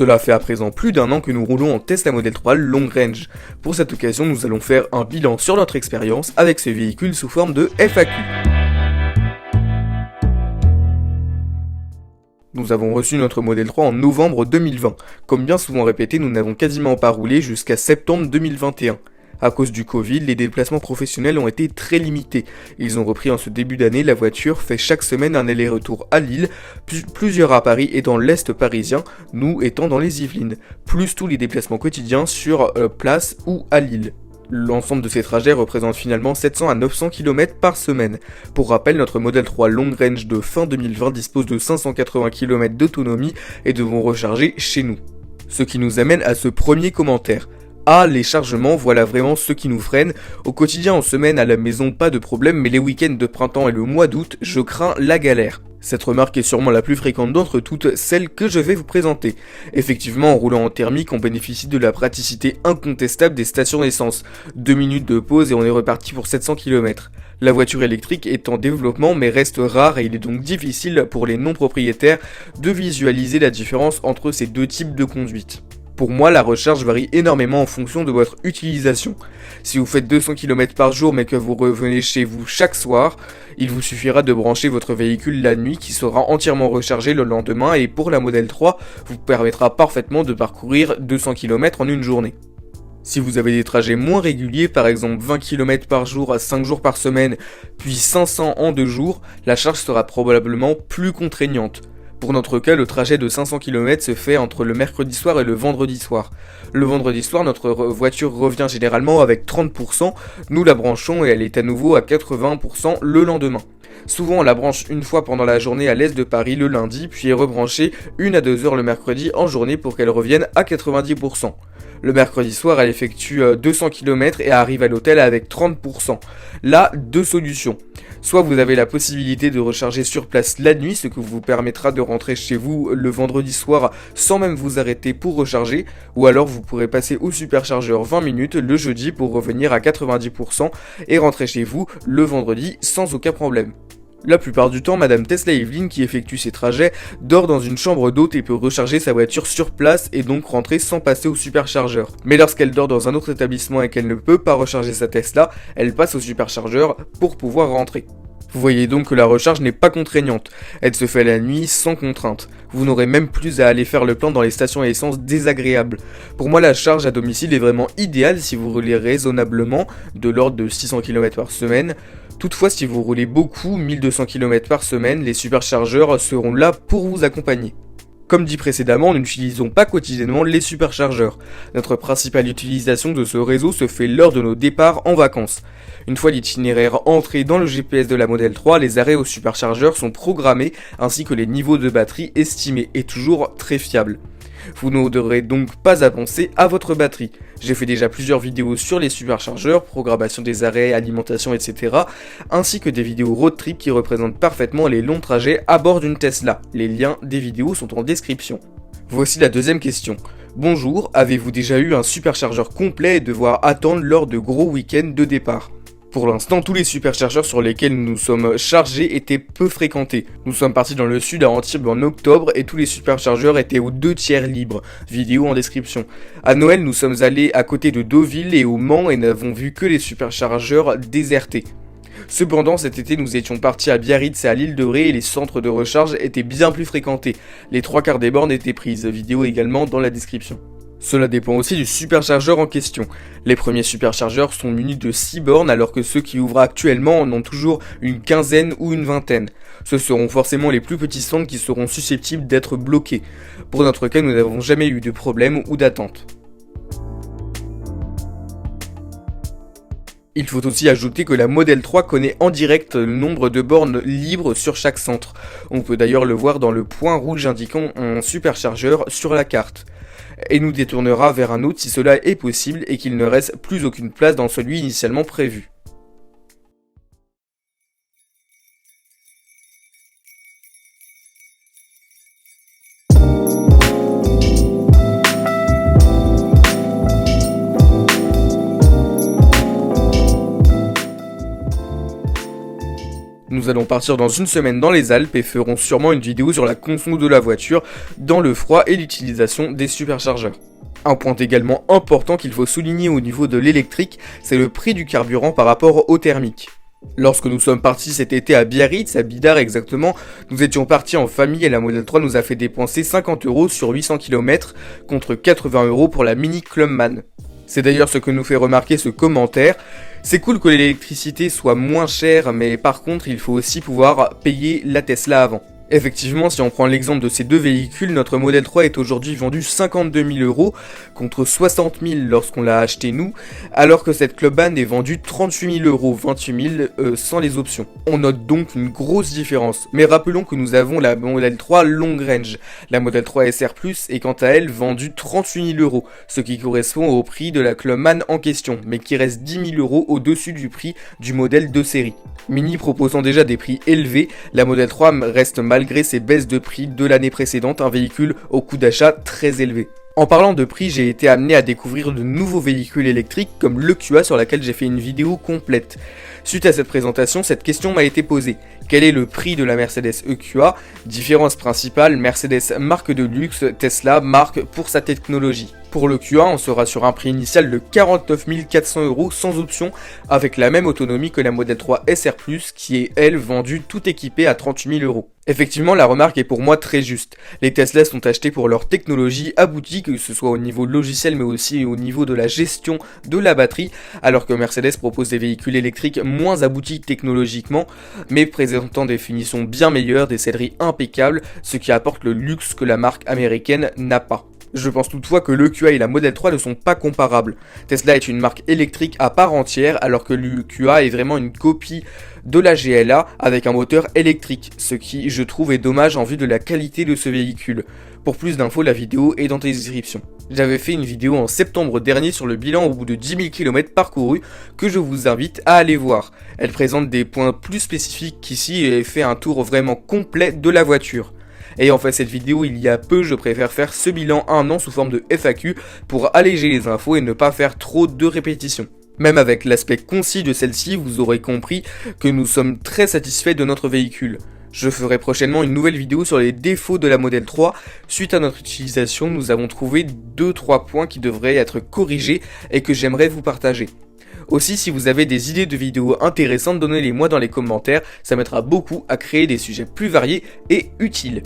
Cela fait à présent plus d'1 an que nous roulons en Tesla Model 3 Long Range. Pour cette occasion, nous allons faire un bilan sur notre expérience avec ce véhicule sous forme de FAQ. Nous avons reçu notre Model 3 en novembre 2020. Comme bien souvent répété, nous n'avons quasiment pas roulé jusqu'à septembre 2021. À cause du Covid, les déplacements professionnels ont été très limités. Ils ont repris en ce début d'année, la voiture fait chaque semaine un aller-retour à Lille, plusieurs à Paris et dans l'Est parisien, nous étant dans les Yvelines, plus tous les déplacements quotidiens sur place ou à Lille. L'ensemble de ces trajets représente finalement 700 à 900 km par semaine. Pour rappel, notre Model 3 Long Range de fin 2020 dispose de 580 km d'autonomie et devons recharger chez nous. Ce qui nous amène à ce premier commentaire. Ah, les chargements, voilà vraiment ce qui nous freine. Au quotidien, en semaine, à la maison, pas de problème, mais les week-ends de printemps et le mois d'août, je crains la galère. Cette remarque est sûrement la plus fréquente d'entre toutes celles que je vais vous présenter. Effectivement, en roulant en thermique, on bénéficie de la praticité incontestable des stations d'essence. 2 minutes de pause et on est reparti pour 700 km. La voiture électrique est en développement mais reste rare et il est donc difficile pour les non-propriétaires de visualiser la différence entre ces deux types de conduite. Pour moi, la recharge varie énormément en fonction de votre utilisation. Si vous faites 200 km par jour mais que vous revenez chez vous chaque soir, il vous suffira de brancher votre véhicule la nuit qui sera entièrement rechargé le lendemain et pour la Model 3, vous permettra parfaitement de parcourir 200 km en une journée. Si vous avez des trajets moins réguliers, par exemple 20 km par jour à 5 jours par semaine, puis 500 en 2 jours, la charge sera probablement plus contraignante. Pour notre cas, le trajet de 500 km se fait entre le mercredi soir et le vendredi soir. Le vendredi soir, notre voiture revient généralement avec 30%, nous la branchons et elle est à nouveau à 80% le lendemain. Souvent on la branche une fois pendant la journée à l'est de Paris le lundi, puis est rebranchée 1 à 2 heures le mercredi en journée pour qu'elle revienne à 90%. Le mercredi soir, elle effectue 200 km et arrive à l'hôtel avec 30%. Là, deux solutions. Soit vous avez la possibilité de recharger sur place la nuit, ce qui vous permettra de rentrer chez vous le vendredi soir sans même vous arrêter pour recharger, ou alors vous pourrez passer au superchargeur 20 minutes le jeudi pour revenir à 90% et rentrer chez vous le vendredi sans aucun problème. La plupart du temps, Madame Tesla Yveline qui effectue ses trajets dort dans une chambre d'hôte et peut recharger sa voiture sur place et donc rentrer sans passer au superchargeur. Mais lorsqu'elle dort dans un autre établissement et qu'elle ne peut pas recharger sa Tesla, elle passe au superchargeur pour pouvoir rentrer. Vous voyez donc que la recharge n'est pas contraignante, elle se fait la nuit sans contrainte. Vous n'aurez même plus à aller faire le plein dans les stations à essence désagréables. Pour moi, la charge à domicile est vraiment idéale si vous roulez raisonnablement, de l'ordre de 600 km par semaine. Toutefois, si vous roulez beaucoup, 1200 km par semaine, les superchargeurs seront là pour vous accompagner. Comme dit précédemment, nous n'utilisons pas quotidiennement les superchargeurs. Notre principale utilisation de ce réseau se fait lors de nos départs en vacances. Une fois l'itinéraire entré dans le GPS de la Model 3, les arrêts aux superchargeurs sont programmés ainsi que les niveaux de batterie estimés et toujours très fiables. Vous n'aurez donc pas à penser à votre batterie. J'ai fait déjà plusieurs vidéos sur les superchargeurs, programmation des arrêts, alimentation, etc. ainsi que des vidéos road trip qui représentent parfaitement les longs trajets à bord d'une Tesla. Les liens des vidéos sont en description. Voici la deuxième question. Bonjour, avez-vous déjà eu un superchargeur complet et devoir attendre lors de gros week-ends de départ ? Pour l'instant, tous les superchargeurs sur lesquels nous nous sommes chargés étaient peu fréquentés. Nous sommes partis dans le sud à Antibes en octobre et tous les superchargeurs étaient aux 2/3 libres. Vidéo en description. À Noël, nous sommes allés à côté de Deauville et au Mans et n'avons vu que les superchargeurs désertés. Cependant, cet été, nous étions partis à Biarritz et à l'île de Ré et les centres de recharge étaient bien plus fréquentés. Les 3/4 des bornes étaient prises. Vidéo également dans la description. Cela dépend aussi du superchargeur en question. Les premiers superchargeurs sont munis de 6 bornes alors que ceux qui ouvrent actuellement en ont toujours une quinzaine ou une vingtaine. Ce seront forcément les plus petits centres qui seront susceptibles d'être bloqués. Pour notre cas, nous n'avons jamais eu de problème ou d'attente. Il faut aussi ajouter que la Model 3 connaît en direct le nombre de bornes libres sur chaque centre. On peut d'ailleurs le voir dans le point rouge indiquant un superchargeur sur la carte. Et nous détournera vers un autre si cela est possible et qu'il ne reste plus aucune place dans celui initialement prévu. Nous allons partir dans une semaine dans les Alpes et ferons sûrement une vidéo sur la conso de la voiture dans le froid et l'utilisation des superchargeurs. Un point également important qu'il faut souligner au niveau de l'électrique, c'est le prix du carburant par rapport au thermique. Lorsque nous sommes partis cet été à Biarritz, à Bidart exactement, nous étions partis en famille et la Model 3 nous a fait dépenser 50 € sur 800 km contre 80 € pour la Mini Clubman. C'est d'ailleurs ce que nous fait remarquer ce commentaire. C'est cool que l'électricité soit moins chère, mais par contre il faut aussi pouvoir payer la Tesla avant. Effectivement, si on prend l'exemple de ces deux véhicules, notre Model 3 est aujourd'hui vendu 52 000 € contre 60 000 lorsqu'on l'a acheté nous, alors que cette Clubman est vendue 38 000 €, 28 000 sans les options. On note donc une grosse différence, mais rappelons que nous avons la Model 3 Long Range. La Model 3 SR+, est quant à elle vendue 38 000 €, ce qui correspond au prix de la Clubman en question, mais qui reste 10 000 € au-dessus du prix du modèle de série. Mini proposant déjà des prix élevés, la Model 3 reste malgré ses baisses de prix de l'année précédente un véhicule au coût d'achat très élevé. En parlant de prix, j'ai été amené à découvrir de nouveaux véhicules électriques comme l'EQA sur laquelle j'ai fait une vidéo complète. Suite à cette présentation, cette question m'a été posée. Quel est le prix de la Mercedes EQA? Différence principale, Mercedes marque de luxe, Tesla marque pour sa technologie. Pour l'EQA, on sera sur un prix initial de 49 400 € sans option, avec la même autonomie que la Model 3 SR+, qui est elle vendue tout équipée à 38 000 €. Effectivement, la remarque est pour moi très juste. Les Tesla sont achetés pour leur technologie aboutie, que ce soit au niveau logiciel mais aussi au niveau de la gestion de la batterie, alors que Mercedes propose des véhicules électriques moins aboutis technologiquement, mais présentant des finitions bien meilleures, des selleries impeccables, ce qui apporte le luxe que la marque américaine n'a pas. Je pense toutefois que l'EQA et la Model 3 ne sont pas comparables. Tesla est une marque électrique à part entière, alors que l'EQA est vraiment une copie de la GLA avec un moteur électrique, ce qui je trouve est dommage en vue de la qualité de ce véhicule. Pour plus d'infos, la vidéo est dans la description. J'avais fait une vidéo en septembre dernier sur le bilan au bout de 10 000 km parcourus que je vous invite à aller voir. Elle présente des points plus spécifiques qu'ici et fait un tour vraiment complet de la voiture. Ayant fait cette vidéo il y a peu, je préfère faire ce bilan 1 an sous forme de FAQ pour alléger les infos et ne pas faire trop de répétitions. Même avec l'aspect concis de celle-ci, vous aurez compris que nous sommes très satisfaits de notre véhicule. Je ferai prochainement une nouvelle vidéo sur les défauts de la Model 3. Suite à notre utilisation, nous avons trouvé 2-3 points qui devraient être corrigés et que j'aimerais vous partager. Aussi, si vous avez des idées de vidéos intéressantes, donnez-les moi dans les commentaires, ça m'aidera beaucoup à créer des sujets plus variés et utiles.